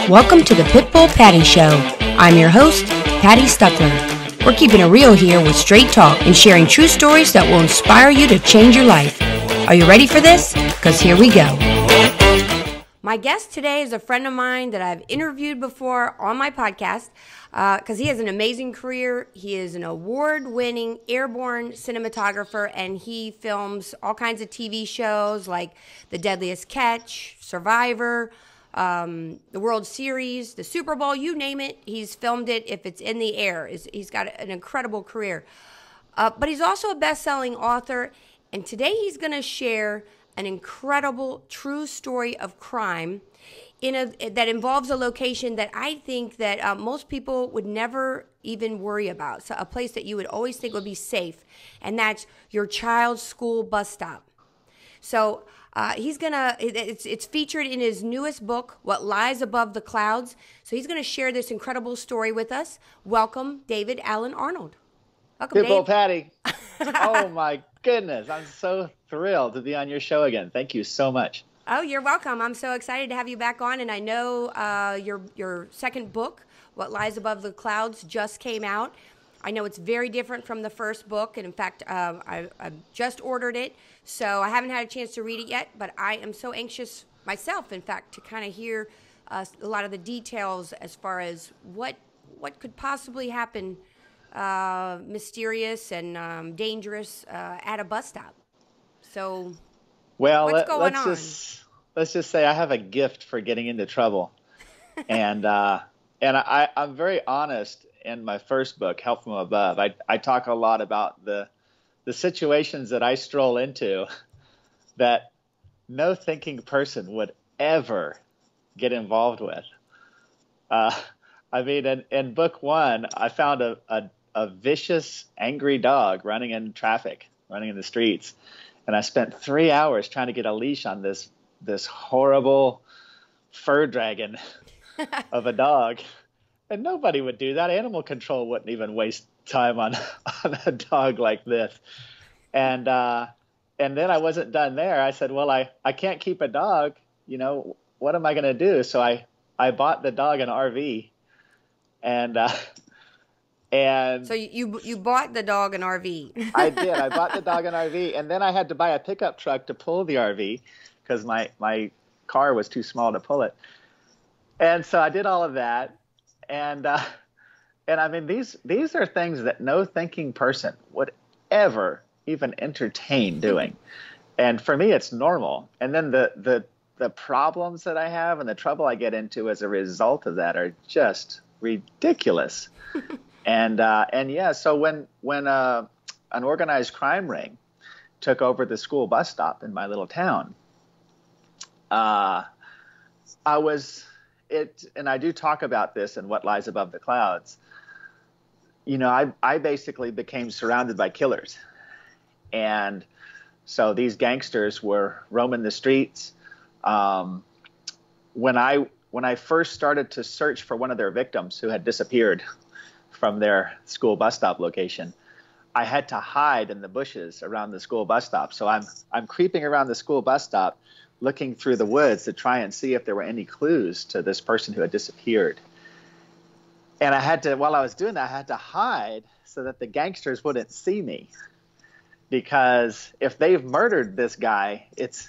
Welcome to the Pitbull Patti Show. I'm your host, Patti Stuckler. We're keeping it real here with straight talk and sharing true stories that will inspire you to change your life. Are you ready for this? Because here we go. My guest today is a friend of mine that I've interviewed before on my podcast because he has an amazing career. He is an award-winning airborne cinematographer, and he films all kinds of TV shows like The Deadliest Catch, Survivor, the World Series, the Super Bowl, you name it. He's filmed it if it's in the air. He's got an incredible career. But he's also a best-selling author, and today he's going to share an incredible true story of crime that involves a location that I think that most people would never even worry about. So a place that you would always think would be safe, and that's your child's school bus stop. So it's featured in his newest book, What Lies Above the Clouds. So he's going to share this incredible story with us. Welcome, David Allen Arnold. Welcome, Pitbull Dave. Patti. Oh my goodness. I'm so thrilled to be on your show again. Thank you so much. Oh, you're welcome. I'm so excited to have you back on. And I know your second book, What Lies Above the Clouds, just came out. I know it's very different from the first book. And in fact, I just ordered it. So I haven't had a chance to read it yet. But I am so anxious myself, in fact, to kind of hear a lot of the details as far as what could possibly happen mysterious and dangerous at a bus stop. So what's going on? Let's just say I have a gift for getting into trouble. And I'm very honest in my first book, Help from Above. I talk a lot about the situations that I stroll into that no thinking person would ever get involved with. I mean, in book one, I found a vicious, angry dog running in traffic, running in the streets. And I spent 3 hours trying to get a leash on this horrible fur dragon of a dog. And nobody would do that. Animal control wouldn't even waste time on a dog like this. And then I wasn't done there. I said, well, I can't keep a dog. You know, what am I going to do? So I bought the dog an RV. And so you bought the dog an RV. I did. I bought the dog an RV, and then I had to buy a pickup truck to pull the RV because my car was too small to pull it. And so I did all of that, and I mean these are things that no thinking person would ever even entertain doing. And for me, it's normal. And then the problems that I have and the trouble I get into as a result of that are just ridiculous. And yeah, so when an organized crime ring took over the school bus stop in my little town, and I do talk about this in What Lies Above the Clouds. You know, I basically became surrounded by killers, and so these gangsters were roaming the streets. When I first started to search for one of their victims who had disappeared from their school bus stop location, I had to hide in the bushes around the school bus stop. So I'm creeping around the school bus stop, looking through the woods to try and see if there were any clues to this person who had disappeared. And while I was doing that, I had to hide so that the gangsters wouldn't see me. Because if they've murdered this guy, it's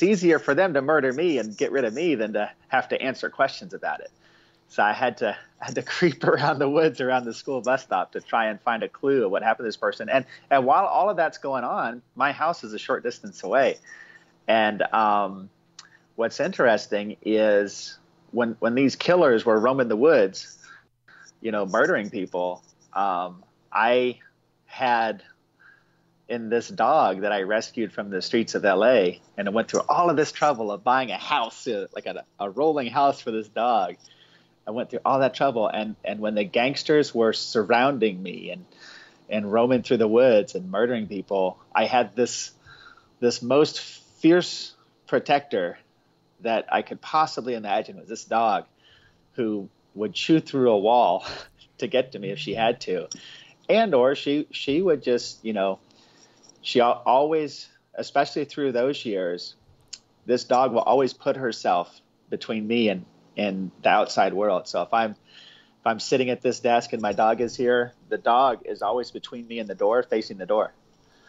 easier for them to murder me and get rid of me than to have to answer questions about it. So I had to creep around the woods around the school bus stop to try and find a clue of what happened to this person. And while all of that's going on, my house is a short distance away. And what's interesting is when these killers were roaming the woods, you know, murdering people, I had in this dog that I rescued from the streets of LA, and I went through all of this trouble of buying a house, like a rolling house for this dog. I went through all that trouble, and when the gangsters were surrounding me and roaming through the woods and murdering people, I had this most fierce protector that I could possibly imagine was this dog who would chew through a wall to get to me if she had to. And or she would just, you know, she always, especially through those years, this dog will always put herself between me in the outside world. So if I'm sitting at this desk and my dog is here, the dog is always between me and the door, facing the door.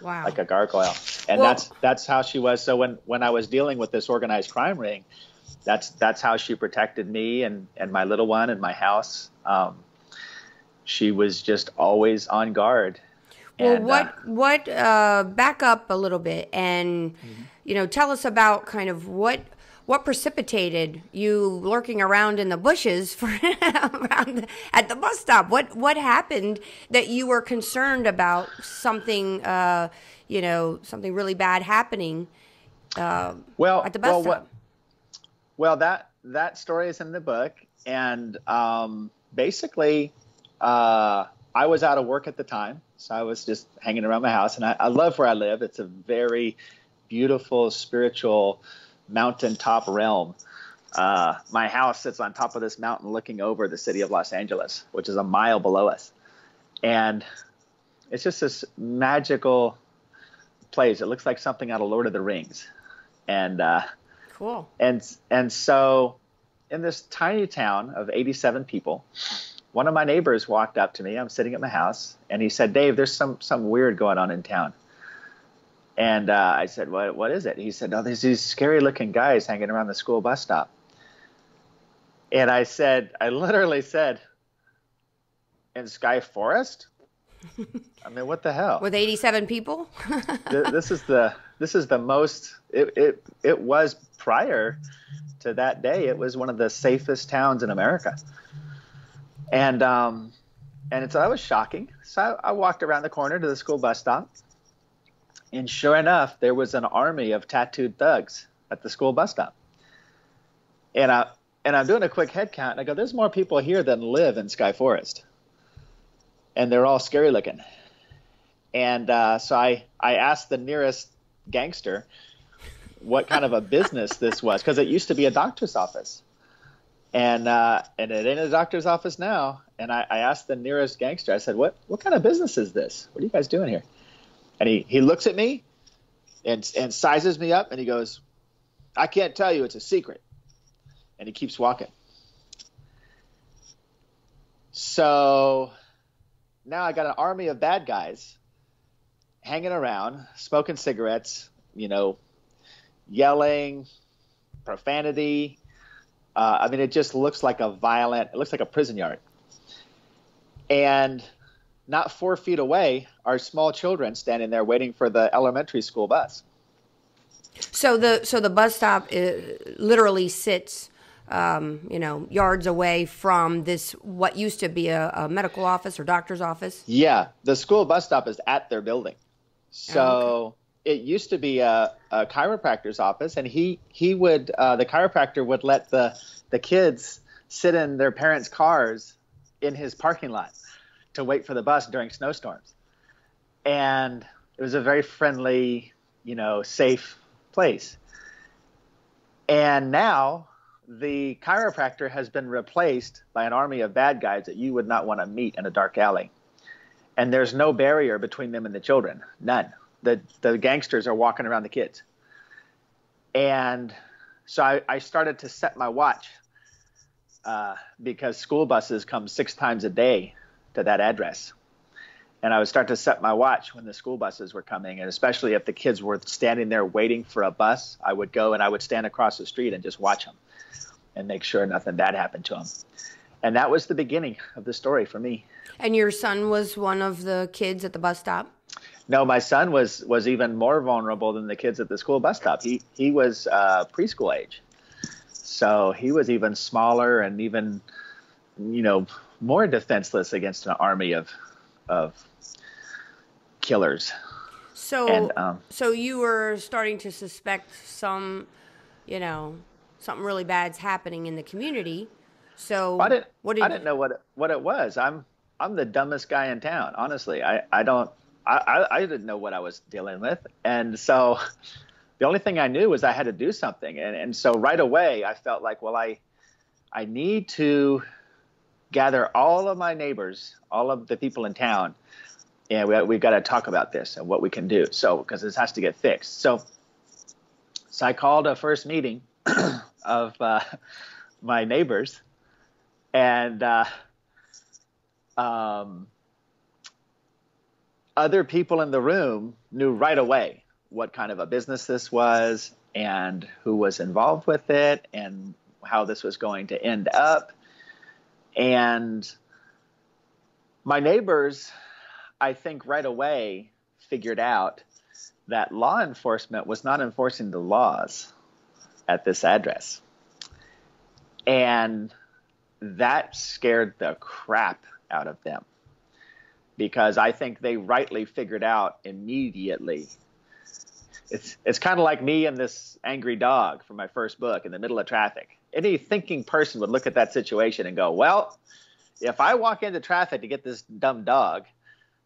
Wow. Like a gargoyle. And that's how she was. So when I was dealing with this organized crime ring, that's how she protected me and my little one and my house. She was just always on guard. Well, back up a little bit and, tell us about kind of what precipitated you lurking around in the bushes at the bus stop. What happened that you were concerned about something, something really bad happening at the bus stop? Well, that story is in the book. And basically, I was out of work at the time. So I was just hanging around my house. And I love where I live. It's a very beautiful, spiritual mountaintop realm. My house sits on top of this mountain looking over the city of Los Angeles, which is a mile below us. And it's just this magical place. It looks like something out of Lord of the Rings. And cool. And so in this tiny town of 87 people, one of my neighbors walked up to me. I'm sitting at my house, and he said, "Dave, there's some weird going on in town." And I said, what is it? He said, "No, there's these scary looking guys hanging around the school bus stop." And I literally said, "In Sky Forest?" I mean, what the hell? With 87 people? This is the most, it was prior to that day. It was one of the safest towns in America. And so that was shocking. So I walked around the corner to the school bus stop. And sure enough, there was an army of tattooed thugs at the school bus stop. And I'm doing a quick head count, and I go, there's more people here than live in Sky Forest. And they're all scary looking. And so I asked the nearest gangster what kind of a business this was, because it used to be a doctor's office. And it ain't a doctor's office now. And I asked the nearest gangster, I said, what kind of business is this? What are you guys doing here? And he looks at me and sizes me up, and he goes, "I can't tell you, it's a secret." And he keeps walking. So now I got an army of bad guys hanging around, smoking cigarettes, yelling, profanity. I mean, it just looks like it looks like a prison yard. And not 4 feet away are small children standing there waiting for the elementary school bus. So the bus stop literally sits, yards away from this, what used to be a medical office or doctor's office? Yeah, the school bus stop is at their building. So it used to be a chiropractor's office, and the chiropractor would let the kids sit in their parents' cars in his parking lot to wait for the bus during snowstorms. And it was a very friendly, safe place. And now the chiropractor has been replaced by an army of bad guys that you would not want to meet in a dark alley. And there's no barrier between them and the children. None. The gangsters are walking around the kids. And so I started to set my watch because school buses come 6 times a day to that address. And I would start to set my watch when the school buses were coming. And especially if the kids were standing there waiting for a bus, I would go and I would stand across the street and just watch them and make sure nothing bad happened to them. And that was the beginning of the story for me. And your son was one of the kids at the bus stop? No, my son was even more vulnerable than the kids at the school bus stop. He was preschool age. So he was even smaller and even, more defenseless against an army of killers. So so you were starting to suspect something really bad's happening in the community. So I didn't know what it was. I'm the dumbest guy in town, honestly. I didn't know what I was dealing with. And so the only thing I knew was I had to do something. And so right away I felt like, well, I need to gather all of my neighbors, all of the people in town, and we've got to talk about this and what we can do. So, because this has to get fixed. So I called a first meeting of my neighbors, and other people in the room knew right away what kind of a business this was and who was involved with it and how this was going to end up. And my neighbors, I think right away, figured out that law enforcement was not enforcing the laws at this address. And that scared the crap out of them, because I think they rightly figured out immediately. It's kind of like me and this angry dog from my first book in the middle of traffic. Any thinking person would look at that situation and go, well, if I walk into traffic to get this dumb dog,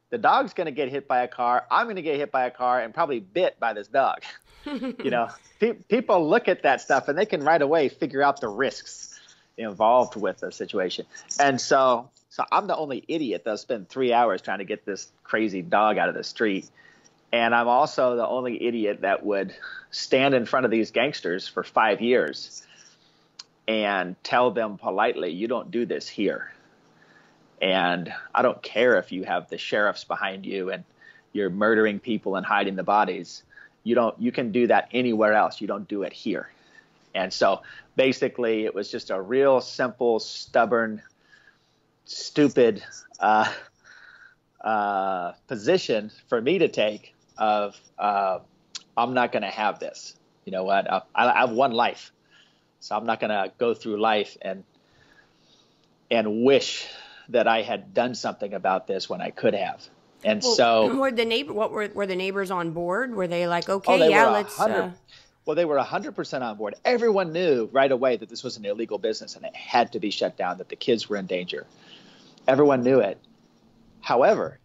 the dog's going to get hit by a car, I'm going to get hit by a car, and probably bit by this dog. You know, people look at that stuff and they can right away figure out the risks involved with the situation. And so I'm the only idiot that'll spend 3 hours trying to get this crazy dog out of the street. And I'm also the only idiot that would stand in front of these gangsters for 5 years and tell them politely, you don't do this here. And I don't care if you have the sheriffs behind you and you're murdering people and hiding the bodies. You can do that anywhere else. You don't do it here. And so basically it was just a real simple, stubborn, stupid position for me to take of I'm not going to have this. You know what? I have one life, so I'm not going to go through life and wish that I had done something about this when I could have. And were the neighbors on board? Were they like, okay, let's? Well, they were 100% on board. Everyone knew right away that this was an illegal business and it had to be shut down, that the kids were in danger. Everyone knew it. However,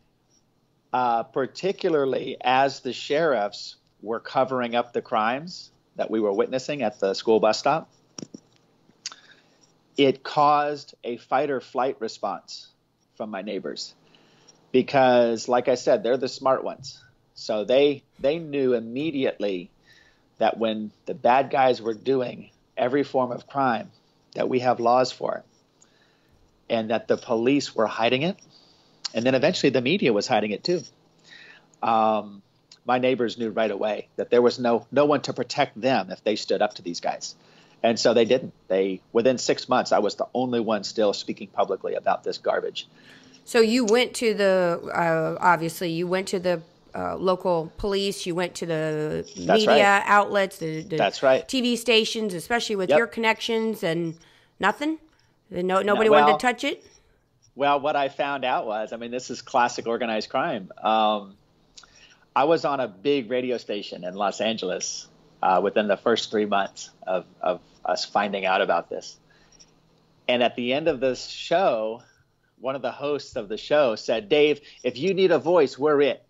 particularly as the sheriffs were covering up the crimes that we were witnessing at the school bus stop, it caused a fight or flight response from my neighbors. Because, like I said, they're the smart ones. So they knew immediately that when the bad guys were doing every form of crime, that we have laws for it, and that the police were hiding it, and then eventually the media was hiding it too. My neighbors knew right away that there was no one to protect them if they stood up to these guys. And so they didn't. Within 6 months, I was the only one still speaking publicly about this garbage. So you went to obviously you went to the local police, you went to the media outlets, the That's right. TV stations, especially with your connections, and nothing? Nobody wanted to touch it? Well, what I found out was, this is classic organized crime. I was on a big radio station in Los Angeles within the first 3 months of us finding out about this. And at the end of this show, one of the hosts of the show said, Dave, if you need a voice, we're it.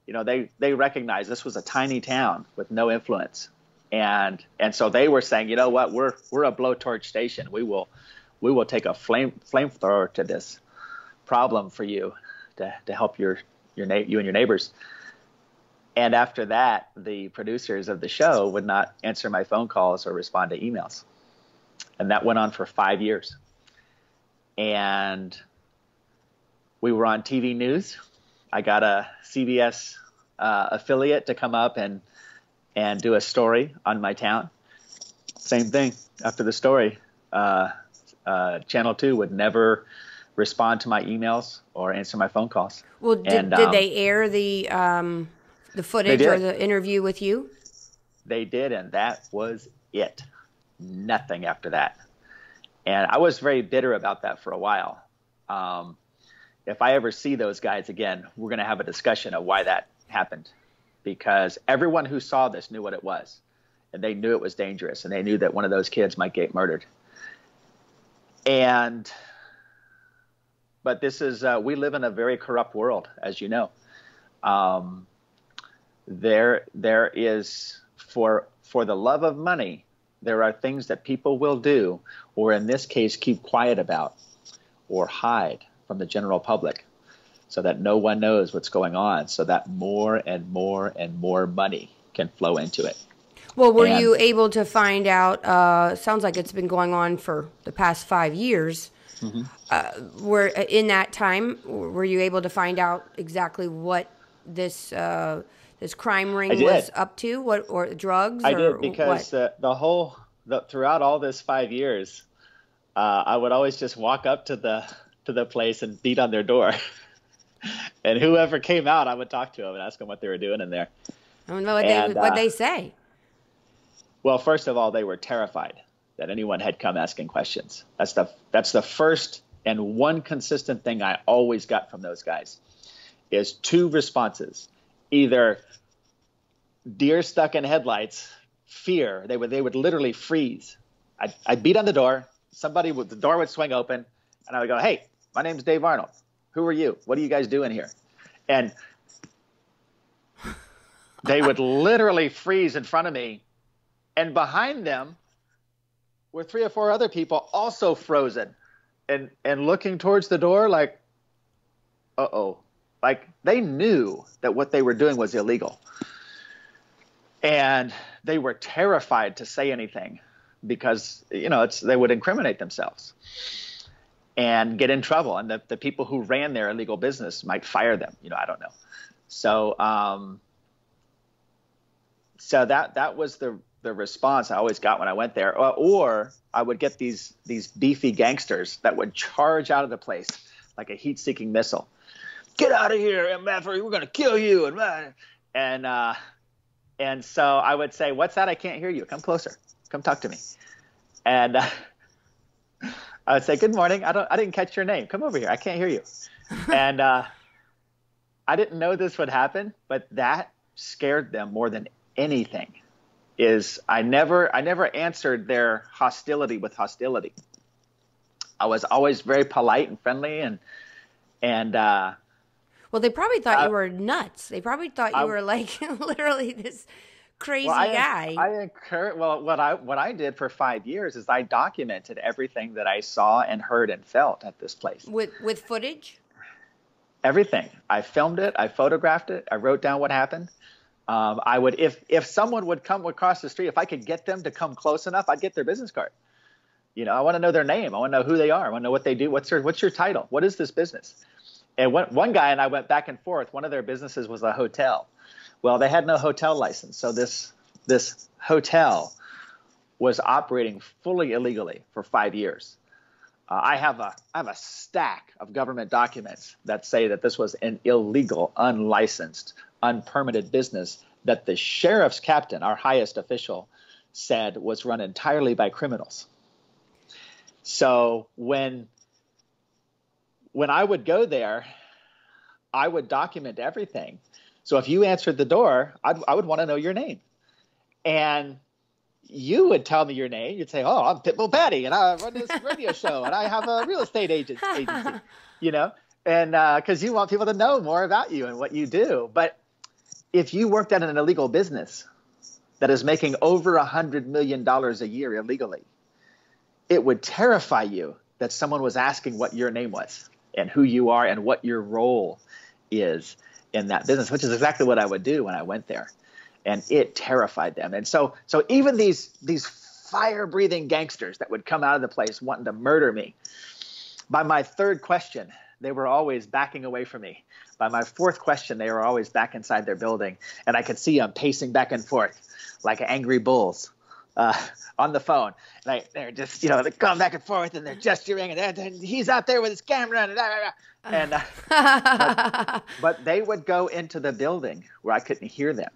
You know, they recognized this was a tiny town with no influence. And so they were saying, you know what, we're a blowtorch station. We will take a flamethrower to this problem for you to help you and your neighbors. And after that, the producers of the show would not answer my phone calls or respond to emails. And that went on for 5 years. And we were on TV news. I got a CBS affiliate to come up and do a story on my town. Same thing. After the story, Channel 2 would never respond to my emails or answer my phone calls. Well, did they air the footage or the interview with you? They did, and that was it. Nothing after that. And I was very bitter about that for a while. If I ever see those guys again, we're going to have a discussion of why that happened. Because everyone who saw this knew what it was. And they knew it was dangerous. And they knew that one of those kids might get murdered. But this is, we live in a very corrupt world, as you know. There is, for the love of money, there are things that people will do, or in this case, keep quiet about, or hide from the general public, so that no one knows what's going on, so that more and more and more money can flow into it. Well, were And you able to find out, sounds like it's been going on for the past 5 years. Were in that time, were you able to find out exactly what this this crime I ring was did. up to? What, or drugs I or did what? because throughout all this 5 years, I would always just walk up to the place and beat on their door, and whoever came out, I would talk to them and ask them what they were doing in there. I don't know And what they say. well, first of all, they were terrified that anyone had come asking questions. That's the first and one consistent thing I always got from those guys is two responses: either deer stuck in headlights, fear. They would literally freeze. I'd beat on the door. The door would swing open, and I would go, "Hey, my name's Dave Arnold. Who are you? What are you guys doing here?" And they would literally freeze in front of me, and behind them were 3 or 4 other people also frozen and looking towards the door like, uh-oh. Like they knew that what they were doing was illegal. And they were terrified to say anything because, they would incriminate themselves and get in trouble. And the people who ran their illegal business might fire them. I don't know. So, so that was the response I always got when I went there. Or I would get these beefy gangsters that would charge out of the place like a heat-seeking missile. Get out of here, MF, or we're going to kill you. And so I would say, what's that? I can't hear you. Come closer. Come talk to me. And I would say, good morning. I didn't catch your name. Come over here. I can't hear you. And I didn't know this would happen, but that scared them more than anything. I never answered their hostility with hostility. I was always very polite and friendly and well, they probably thought you were nuts. They probably thought you were like literally this crazy guy. What I did for 5 years is I documented everything that I saw and heard and felt at this place. With footage? Everything. I filmed it. I photographed it. I wrote down what happened. I would, if someone would come across the street, if I could get them to come close enough, I'd get their business card. I want to know their name. I want to know who they are. I want to know what they do. What's your title? What is this business? And one guy and I went back and forth. One of their businesses was a hotel. Well, they had no hotel license. So this hotel was operating fully illegally for 5 years. I have a stack of government documents that say that this was an illegal, unlicensed, unpermitted business that the sheriff's captain, our highest official, said was run entirely by criminals. So when I would go there, I would document everything. So if you answered the door, I would want to know your name. And you would tell me your name. You'd say, "Oh, I'm Pitbull Patti, and I run this radio show, and I have a real estate agency." And because you want people to know more about you and what you do. But if you worked at an illegal business that is making over $100 million a year illegally, it would terrify you that someone was asking what your name was and who you are and what your role is in that business, which is exactly what I would do when I went there. And it terrified them. And so even these fire-breathing gangsters that would come out of the place wanting to murder me, by my third question, they were always backing away from me. By my fourth question, they were always back inside their building. And I could see them pacing back and forth like angry bulls on the phone. And they're just, they're going back and forth and they're gesturing and he's out there with his camera but they would go into the building where I couldn't hear them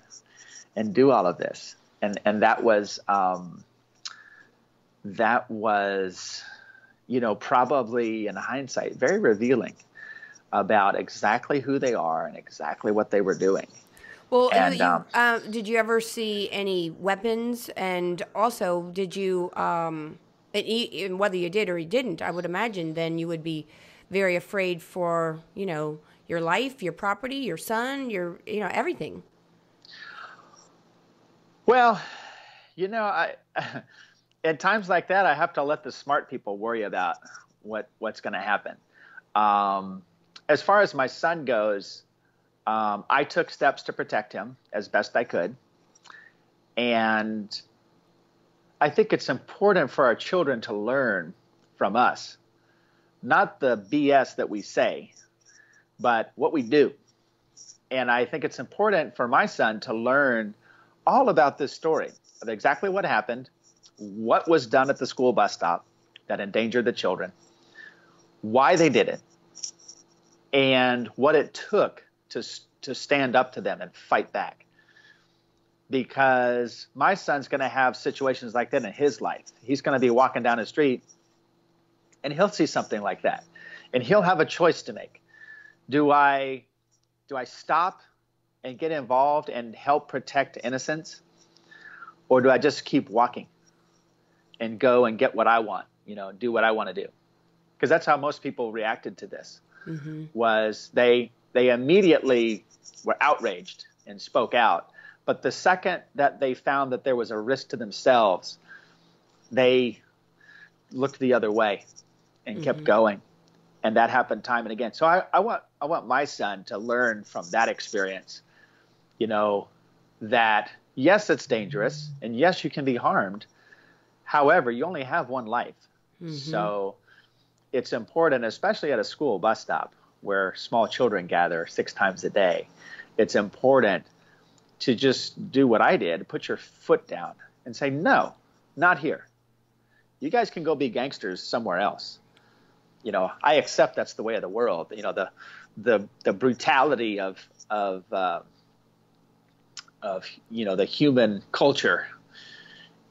and do all of this. And that was probably in hindsight, very revealing about exactly who they are and exactly what they were doing. Well, and did you ever see any weapons? And also, did you, whether you did or you didn't, I would imagine then you would be very afraid for, your life, your property, your son, your, everything. Well, at times like that, I have to let the smart people worry about what's going to happen. As far as my son goes, I took steps to protect him as best I could. And I think it's important for our children to learn from us, not the BS that we say, but what we do. And I think it's important for my son to learn all about this story of exactly what happened, what was done at the school bus stop that endangered the children, why they did it, and what it took to stand up to them and fight back. Because my son's going to have situations like that in his life. He's going to be walking down the street and he'll see something like that. And he'll have a choice to make. Do I stop and get involved and help protect innocence? Or do I just keep walking and go and get what I want, do what I want to do? Because that's how most people reacted to this, was they immediately were outraged and spoke out. But the second that they found that there was a risk to themselves, they looked the other way and kept going. And that happened time and again. So I want my son to learn from that experience, that yes, it's dangerous, and yes, you can be harmed. However, you only have one life. So it's important, especially at a school bus stop where small children gather 6 times a day. It's important to just do what I did, put your foot down and say, no, not here. You guys can go be gangsters somewhere else. I accept that's the way of the world. The brutality of the human culture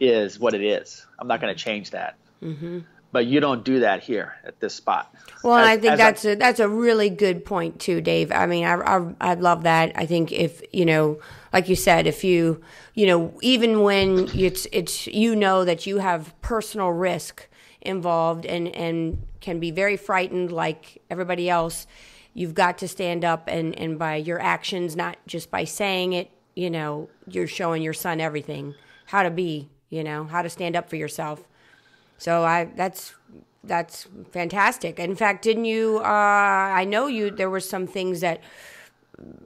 is what it is. I'm not going to change that. But you don't do that here at this spot. Well, I think that's a really good point too, Dave. I mean, I love that. I think if, like you said, if you even when it's that you have personal risk involved and can be very frightened like everybody else, you've got to stand up and by your actions, not just by saying it, you're showing your son everything, how to be, how to stand up for yourself. So that's fantastic. In fact, didn't you? I know there were some things that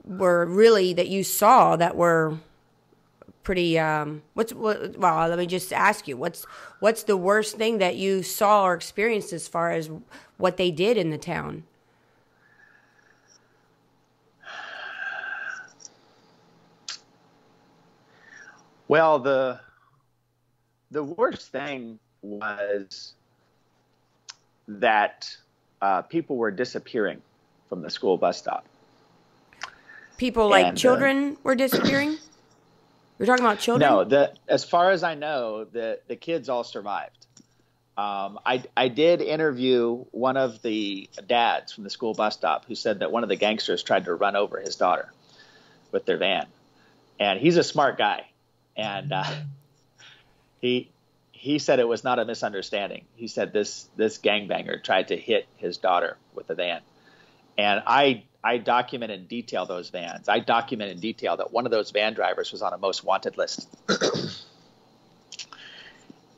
were really that you saw that were pretty. Well, let me just ask you, what's the worst thing that you saw or experienced as far as what they did in the town? Well, the worst thing was that people were disappearing from the school bus stop. People like children were disappearing? You're talking about children? No, as far as I know, the kids all survived. I did interview one of the dads from the school bus stop who said that one of the gangsters tried to run over his daughter with their van. And he's a smart guy. And he said it was not a misunderstanding. He said this gangbanger tried to hit his daughter with the van. And I document in detail those vans. I document in detail that one of those van drivers was on a most wanted list.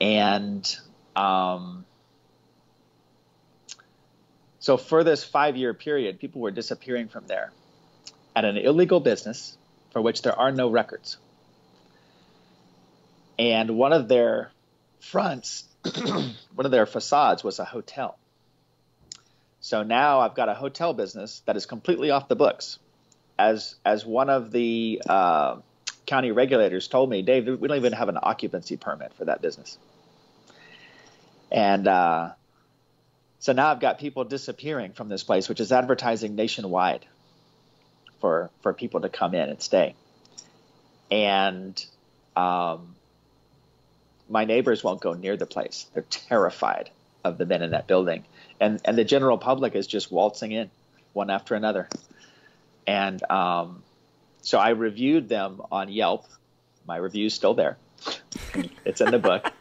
And so for this 5-year period, people were disappearing from there at an illegal business for which there are no records. And one of their fronts, one of their facades was a hotel. So now I've got a hotel business that is completely off the books. As one of the county regulators told me, Dave, we don't even have an occupancy permit for that business. And so now I've got people disappearing from this place, which is advertising nationwide for people to come in and stay. And my neighbors won't go near the place. They're terrified of the men in that building. And the general public is just waltzing in one after another. And so I reviewed them on Yelp. My review's still there. It's in the book.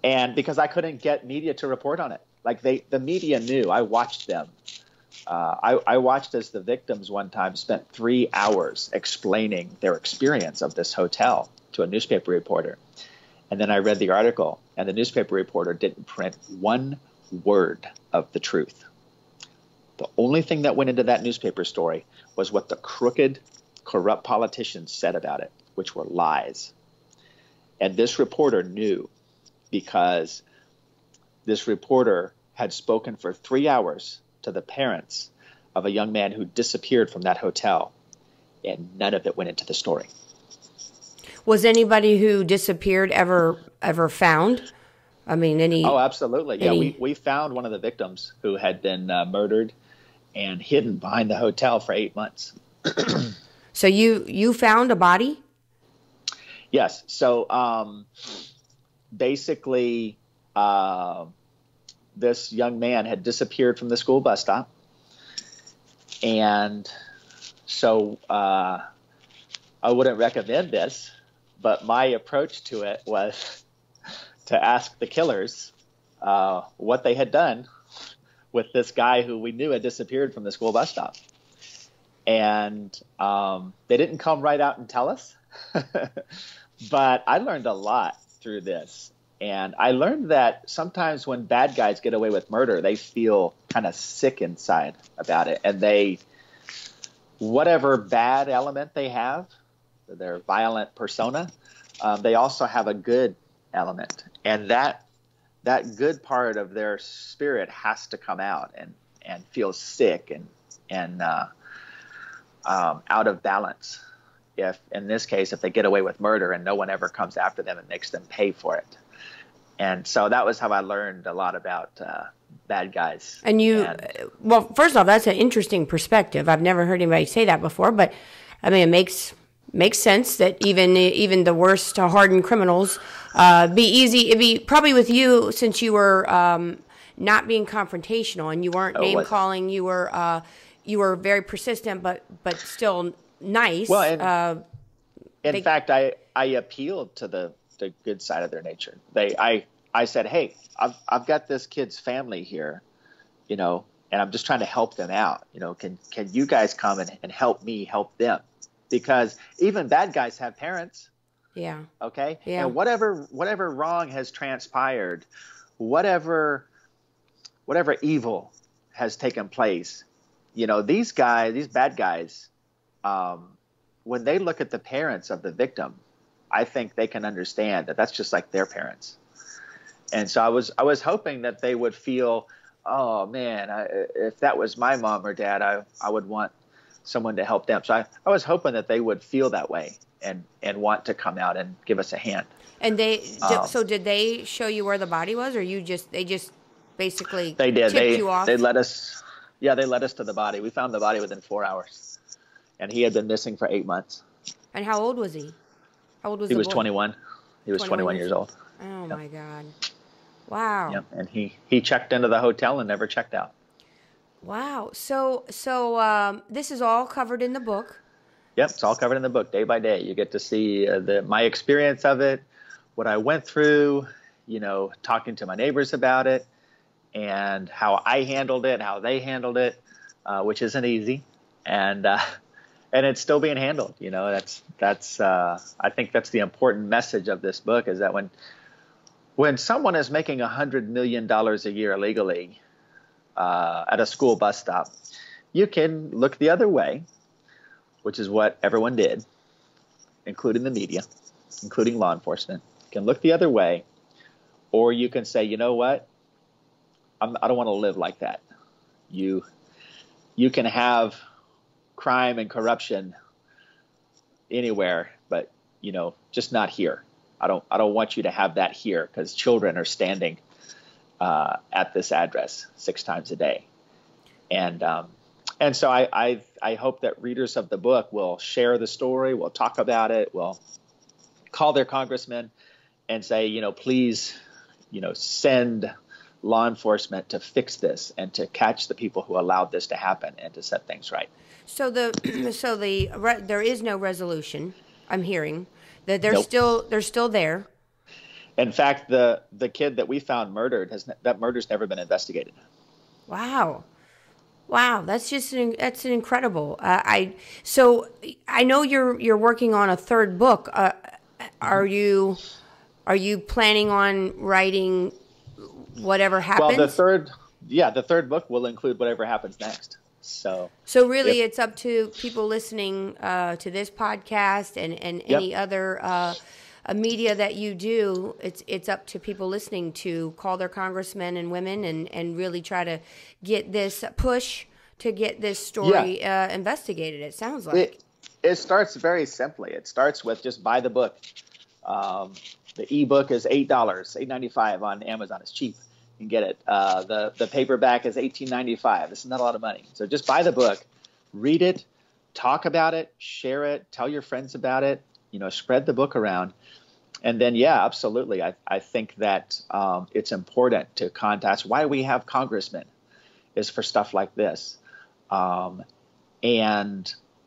And because I couldn't get media to report on it. Like the media knew. I watched them. I watched as the victims one time spent 3 hours explaining their experience of this hotel to a newspaper reporter. And then I read the article, and the newspaper reporter didn't print one word of the truth. The only thing that went into that newspaper story was what the crooked, corrupt politicians said about it, which were lies. And this reporter knew, because this reporter had spoken for 3 hours to the parents of a young man who disappeared from that hotel, and none of it went into the story. Was anybody who disappeared ever found? I mean, any? Oh, absolutely. Yeah, we found one of the victims who had been murdered and hidden behind the hotel for 8 months. So you found a body? Yes. So basically, this young man had disappeared from the school bus stop. And so I wouldn't recommend this, but my approach to it was to ask the killers what they had done with this guy who we knew had disappeared from the school bus stop. And they didn't come right out and tell us. But I learned a lot through this. And I learned that sometimes when bad guys get away with murder, they feel kind of sick inside about it. And whatever bad element they have, their violent persona, they also have a good element. And that good part of their spirit has to come out and feel sick and out of balance. If, in this case, if they get away with murder and no one ever comes after them and makes them pay for it. And so that was how I learned a lot about bad guys. Well, first off, that's an interesting perspective. I've never heard anybody say that before, but I mean, it makes sense that even the worst hardened criminals it'd be probably with you, since you were not being confrontational and you weren't name calling. You were very persistent, but still nice. Well, in fact, I appealed to the good side of their nature. I said, hey, I've got this kid's family here, and I'm just trying to help them out. Can you guys come and help me help them? Because even bad guys have parents. Yeah. Okay. Yeah. And whatever wrong has transpired, whatever evil has taken place, these bad guys, when they look at the parents of the victim, I think they can understand that that's just like their parents. And so I was hoping that they would feel, oh man, if that was my mom or dad, I would want someone to help them. So I was hoping that they would feel that way and want to come out and give us a hand. And so did they show you where the body was, or they just basically they did. Tipped you off? They led us. Yeah, they led us to the body. We found the body within 4 hours, and he had been missing for 8 months. And how old was he? How old was he? The Was boy? 21. He was 21 years old. Oh my God! Wow. Yep. And he checked into the hotel and never checked out. Wow. So this is all covered in the book. Yep, it's all covered in the book, day by day. You get to see my experience of it, what I went through, talking to my neighbors about it, and how I handled it, how they handled it, which isn't easy, and it's still being handled. That's I think that's the important message of this book, is that when someone is making $100 million a year illegally at a school bus stop, you can look the other way, which is what everyone did, including the media, including law enforcement. You can look the other way, or you can say, you know what? I don't want to live like that. You can have crime and corruption anywhere, but just not here. I don't want you to have that here, because children are standing at this address 6 times a day, and so I hope that readers of the book will share the story, will talk about it, will call their congressman and say, please, send law enforcement to fix this and to catch the people who allowed this to happen and to set things right. So there is no resolution. I'm hearing that they're Nope. still there. In fact, the kid that we found murdered that murder's never been investigated. Wow, that's that's incredible. So I know you're working on a third book. Are you planning on writing whatever happens? Well, the third book will include whatever happens next. So really, it's up to people listening to this podcast and any other media that you do, it's up to people listening to call their congressmen and women and really try to get this push to get this story investigated. It sounds like it starts very simply. It starts with just buy the book. The ebook is $8, $8.95 on Amazon. It's cheap. You can get it. The paperback is $18.95. This is not a lot of money. So just buy the book, read it, talk about it, share it, tell your friends about it. Spread the book around. And then, absolutely. I think that it's important to contact. That's why we have congressmen, is for stuff like this. And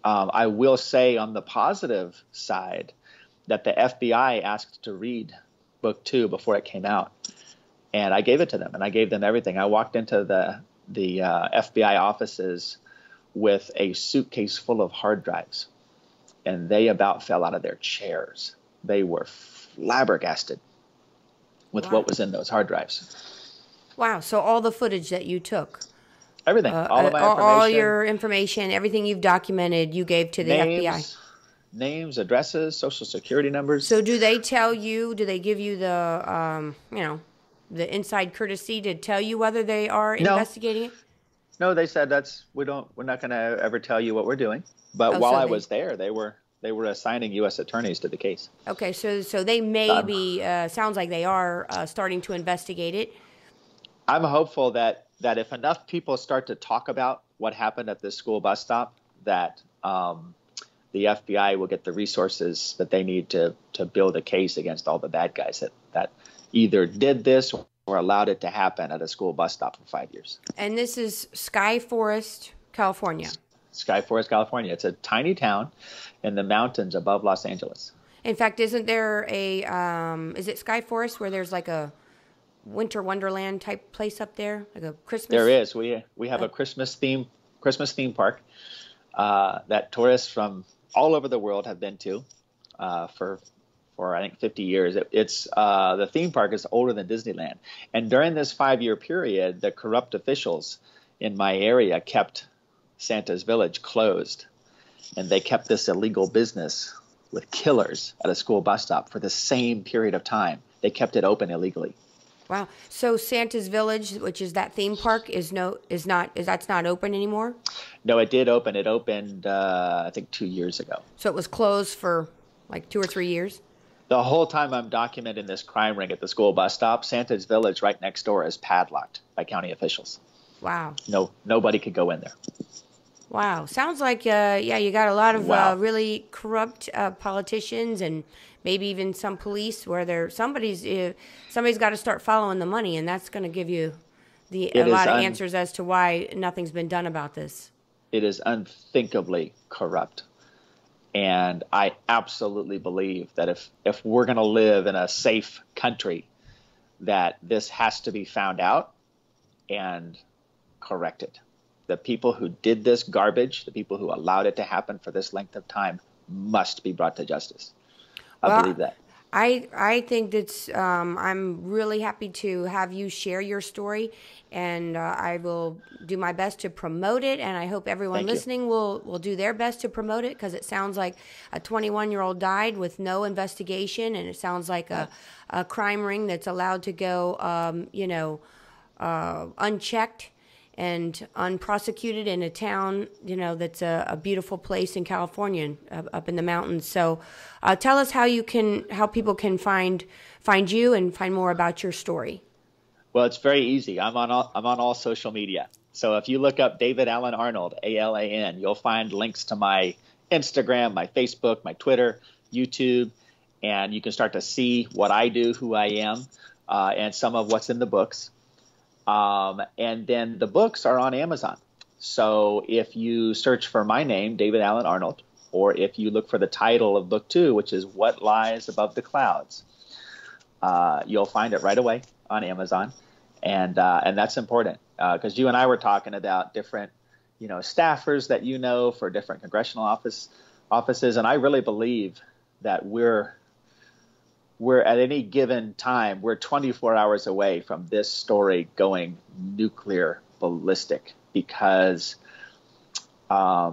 I will say on the positive side that the FBI asked to read book 2 before it came out. And I gave it to them, and I gave them everything. I walked into the FBI offices with a suitcase full of hard drives, and they about fell out of their chairs. They were flabbergasted with what was in those hard drives. Wow. So all the footage that you took. Everything. All of my information. All your information, everything you've documented, you gave to the FBI. Names, addresses, social security numbers. So do they tell you, do they give you the, the inside courtesy to tell you whether they are investigating it? No, they said we're not going to ever tell you what we're doing. But while I was there, they were assigning U.S. attorneys to the case. Okay, so they may be, sounds like they are starting to investigate it. I'm hopeful that if enough people start to talk about what happened at this school bus stop, that the FBI will get the resources that they need to build a case against all the bad guys that either did this or allowed it to happen at a school bus stop for 5 years. And this is Sky Forest, California. Sky Forest, California. It's a tiny town in the mountains above Los Angeles. In fact, isn't there is it Sky Forest where there's like a winter wonderland type place up there, like a Christmas? There is. We have a Christmas theme park that tourists from all over the world have been to for I think 50 years. It's the theme park is older than Disneyland, and during this 5-year period, the corrupt officials in my area kept Santa's Village closed, and they kept this illegal business with killers at a school bus stop for the same period of time. They kept it open illegally. Wow. So Santa's Village, which is that theme park, that's not open anymore? No, it did open. It opened, I think, 2 years ago. So it was closed for like 2 or 3 years? The whole time I'm documenting this crime ring at the school bus stop, Santa's Village right next door is padlocked by county officials. Wow. Nobody could go in there. Wow. Sounds like, you got a lot of really corrupt politicians and maybe even some police where somebody's got to start following the money, and that's going to give you a lot of answers as to why nothing's been done about this. It is unthinkably corrupt. And I absolutely believe that if we're going to live in a safe country, that this has to be found out and corrected. The people who did this garbage, the people who allowed it to happen for this length of time, must be brought to justice. I believe that. I think that's, I'm really happy to have you share your story, and I will do my best to promote it, and I hope everyone listening will do their best to promote it, because it sounds like a 21-year-old died with no investigation, and it sounds like a crime ring that's allowed to go, unchecked and unprosecuted in a town, that's a beautiful place in California, up in the mountains. So, tell us how people can find you and find more about your story. Well, it's very easy. I'm on all social media. So if you look up David Allen Arnold, ALAN, you'll find links to my Instagram, my Facebook, my Twitter, YouTube, and you can start to see what I do, who I am, and some of what's in the books. And then the books are on Amazon. So if you search for my name, David Allen Arnold, or if you look for the title of book 2, which is What Lies Above the Clouds, you'll find it right away on Amazon. And that's important, because you and I were talking about different, staffers that for different congressional offices. And I really believe that we're at any given time, we're 24 hours away from this story going nuclear ballistic, because I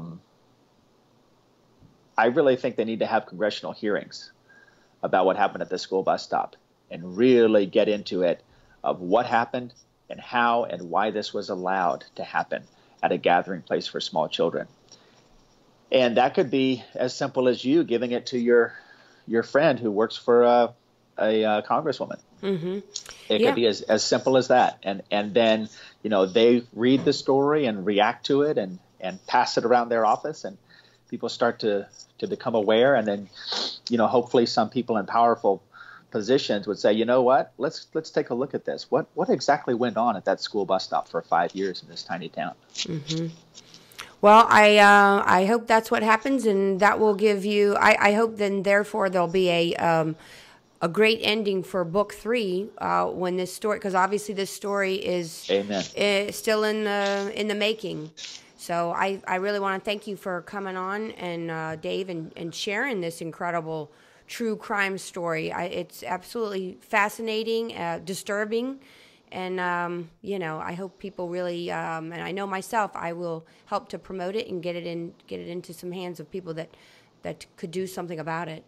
really think they need to have congressional hearings about what happened at the school bus stop and really get into it of what happened and how and why this was allowed to happen at a gathering place for small children. And that could be as simple as you giving it to your friend who works for a congresswoman. Mm-hmm. It could be as simple as that. And then, they read the story and react to it and pass it around their office, and people start to become aware. And then, hopefully some people in powerful positions would say, you know what, let's take a look at this. What exactly went on at that school bus stop for 5 years in this tiny town? Mm-hmm. Well, I hope that's what happens, and that will give you. I hope then, therefore, there'll be a great ending for book 3 when this story, because obviously this story is still in the making. So I really want to thank you for coming on, and Dave, and sharing this incredible true crime story. It's absolutely fascinating, disturbing. And, I hope people really, and I know myself, I will help to promote it and get it into some hands of people that could do something about it.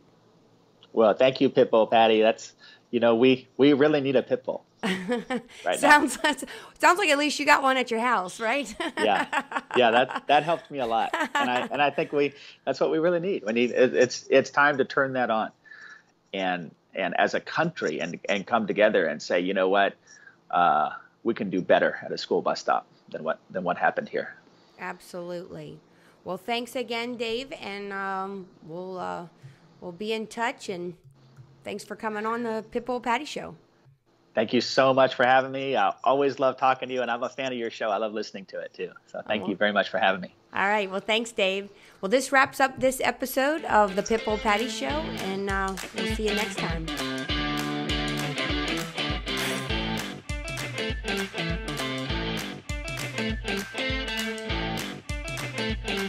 Well, thank you, Pitbull Patti. That's, we really need a Pitbull right sounds like at least you got one at your house, right? Yeah, that helped me a lot. And I think that's what we really need. It's time to turn that on and as a country and come together and say, you know what? We can do better at a school bus stop than what happened here. Absolutely. Well, thanks again, Dave, and we'll be in touch. And thanks for coming on the Pitbull Patti Show. Thank you so much for having me. I always love talking to you, and I'm a fan of your show. I love listening to it too. So thank you very much for having me. All right. Well, thanks, Dave. Well, this wraps up this episode of the Pitbull Patti Show, and we'll see you next time.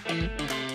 Thank you.